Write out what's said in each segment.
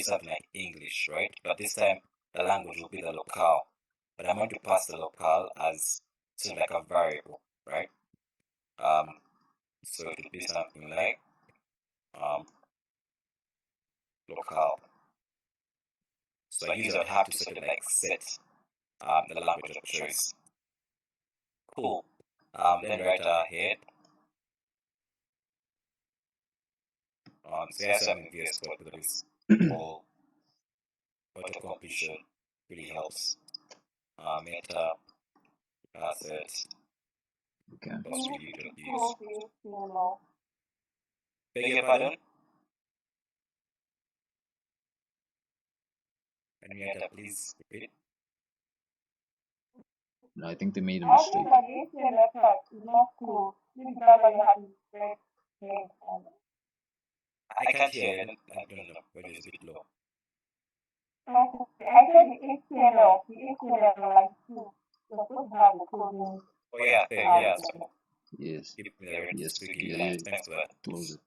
something like English, right? But this time the language will be the locale. But I'm going to pass the locale as sort of like a variable, right? So it would be something like locale. So a user would have to sort of like set the language of choice. Cool. Then right ahead. So yes, I'm in VS Code because this whole auto completion really helps. Meta assets. Okay. Plus we usually use. Beg your pardon? Henrietta, please repeat. No, I think they made a mistake. I can't hear you. I don't know. Maybe it's a bit low. I said the HTML like two. You're supposed to have the coding. Oh yeah, yes. Yes. Keep there. Yes. Yeah. Thanks for that. Close it.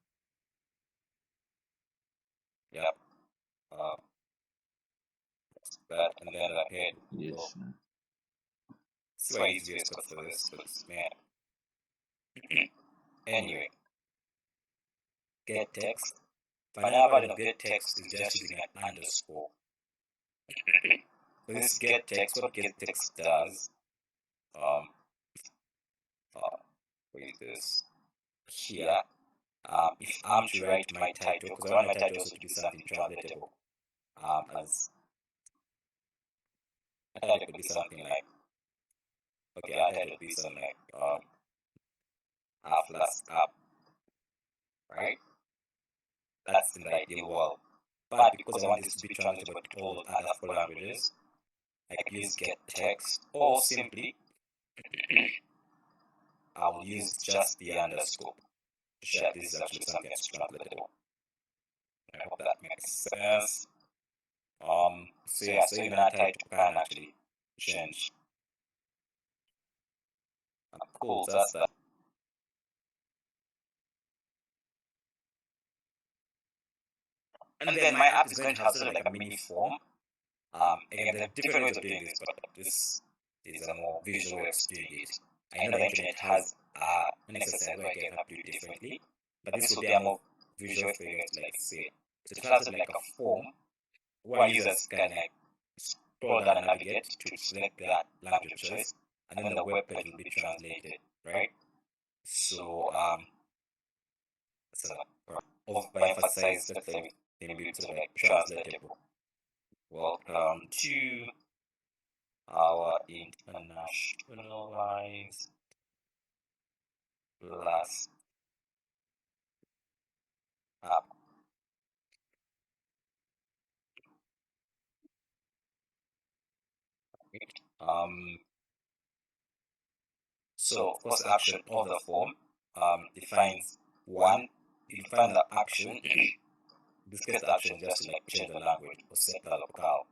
Yep. That and then ahead. Yes. That's why it's VS Code for this, because man. Anyway, get text. Final version of get text is just using an underscore. So this get text, what get text does, what is this? Here, if I'm to write my title, because I want my title also to be something translatable, as I thought it could be something like, okay, I thought it would be something like, plus app, right? That's in the ideal world. But because I want this to be translatable to all other 4 languages, I could use get text, or simply, I will use just the underscore to show this is actually something that's translatable. I hope that makes sense. So yeah, so even our title can actually change. Cool, so that's that. And then my app is going to have sort of like a mini form. Again, there are different ways of doing this, but this is a more visual way of doing it. I know the internet has an exercise where you can do it differently, but this will be a more visual for you guys to like see. So it has like a form where users can like scroll down and navigate to select their language of choice, and then the web page will be translated, right? So overemphasize that thing being sort of like translatable. Welcome to our internationalized last app. So of course the action of the form defines one, you define the action. This gets the action just to like change the language or set the locale,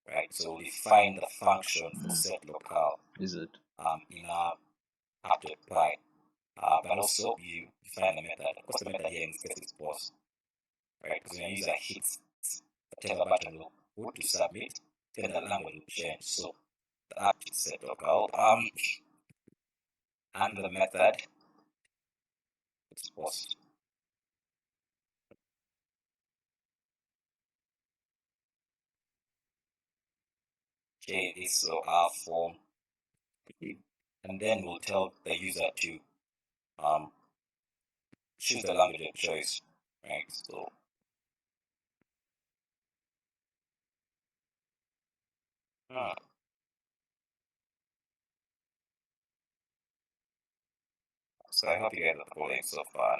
right? So we define the function for set locale. Is it? In our app.py. But also you define the method. Of course the method here in this case is pause. Right? Because when a user hits whatever button will put to submit, then the language will change. So the app is set locale. And the method is post. Okay, this is our form. And then we'll tell the user to choose the language of choice. Right? So I hope you guys are following so far.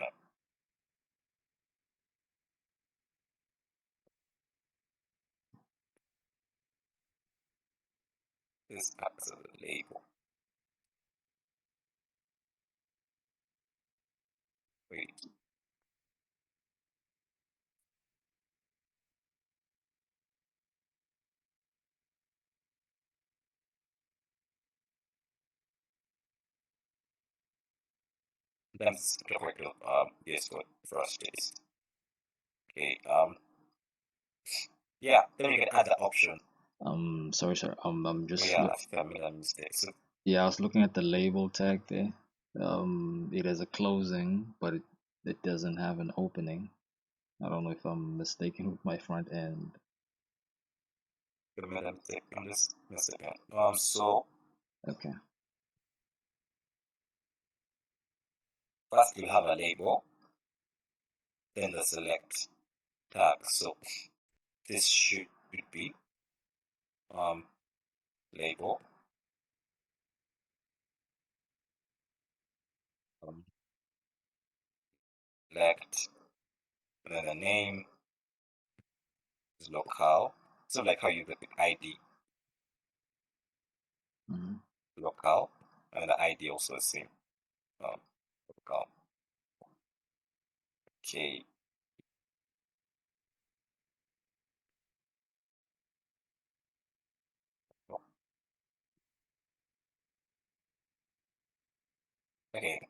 This acts as a label. Wait. That's the correct VS Code for us days. Okay, Yeah, then you can add the option. Sorry, sir. I'm just Yeah, that's a mistake. So yeah, I was looking at the label tag there. It has a closing, but it doesn't have an opening. I don't know if I'm mistaken with my front end. I made a mistake on this second. So Okay. first you have a label, then the select tag. So this should be label, select, and then the name is local. So like how you get the ID local, and the ID also the same. Local. Okay. Okay.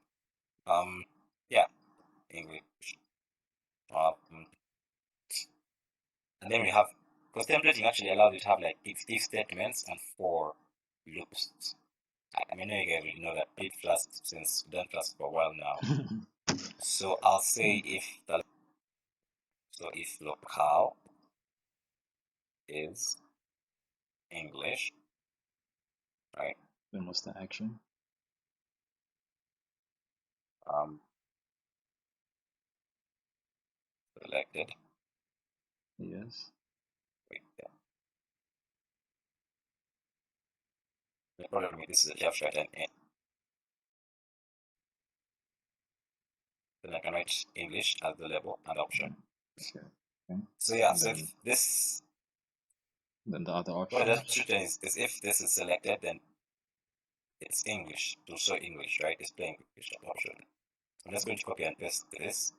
Yeah, English. And then we have, because templating actually allows you to have like if statements and for loops. I mean, you guys already know that I did Flask since we've done Flask for a while now. So I'll say if locale is English, right? Then what's the action? Selected. Yes. Wait, yeah. The problem with this is that you have to write an N. Then I can write English as the label and option. Okay. Okay. So yeah, And so then, if this, then the other what option. that should is if this is selected, then it's English to show English, right? Display English option. I'm just going to copy and paste this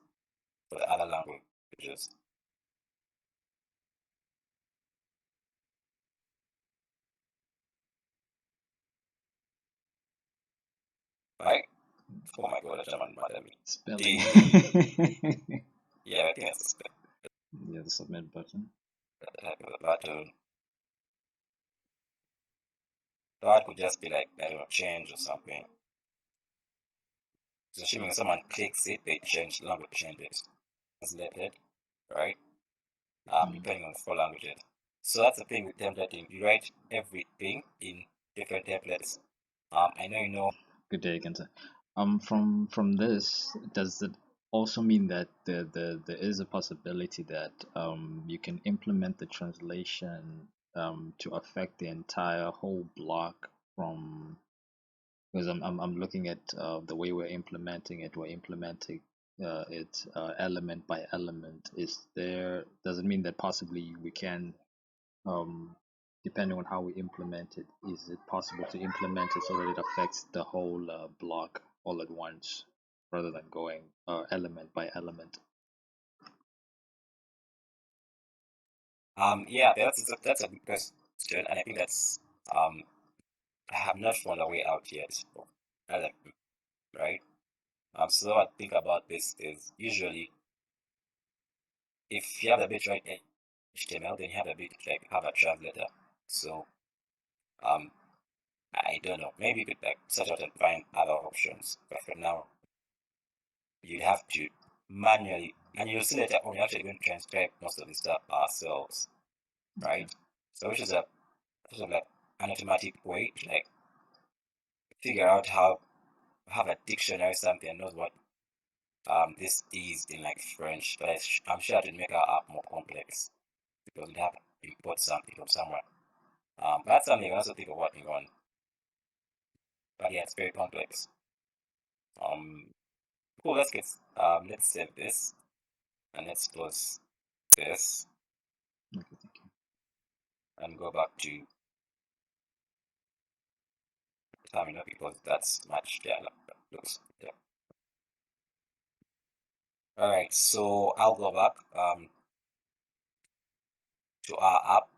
for the other languages. Right? Oh my god, the German mad at me. Spelling. Yeah, I think that's the spell. Yeah, the submit button. Type of the button. That could just be like, I don't know, change or something. So assuming someone clicks it, they change language changes. Translated, right? Depending on the four languages. So that's the thing with templating. You write everything in different templates. I know you know. Good day, Kenta. From this, does it also mean that there is a possibility that you can implement the translation to affect the entire whole block from, because I'm looking at the way we're implementing it. We're implementing it element by element. Does it mean that possibly we can, depending on how we implement it, is it possible to implement it so that it affects the whole block all at once rather than going element by element? Yeah, that's a good question, and I think that's I have not found a way out yet. Right? So what I think about this is usually if you have the bit right HTML, then you have a bit like have a translator. So I don't know. Maybe you could like search out and find other options. But for now, you have to manually, and you'll see later on, we're actually going to transcribe most of this stuff ourselves, right? Okay. So which is a sort of like an automatic way to like figure out how have a dictionary something and knows what this is in like French, but I'm sure it would make our app more complex because we'd have to import something from somewhere. That's something I also think of working on. But yeah, it's very complex. Cool. Let's save this and let's close this Okay, thank you. and go back to terminal because that's much looks. Yeah. All right, so I'll go back to our app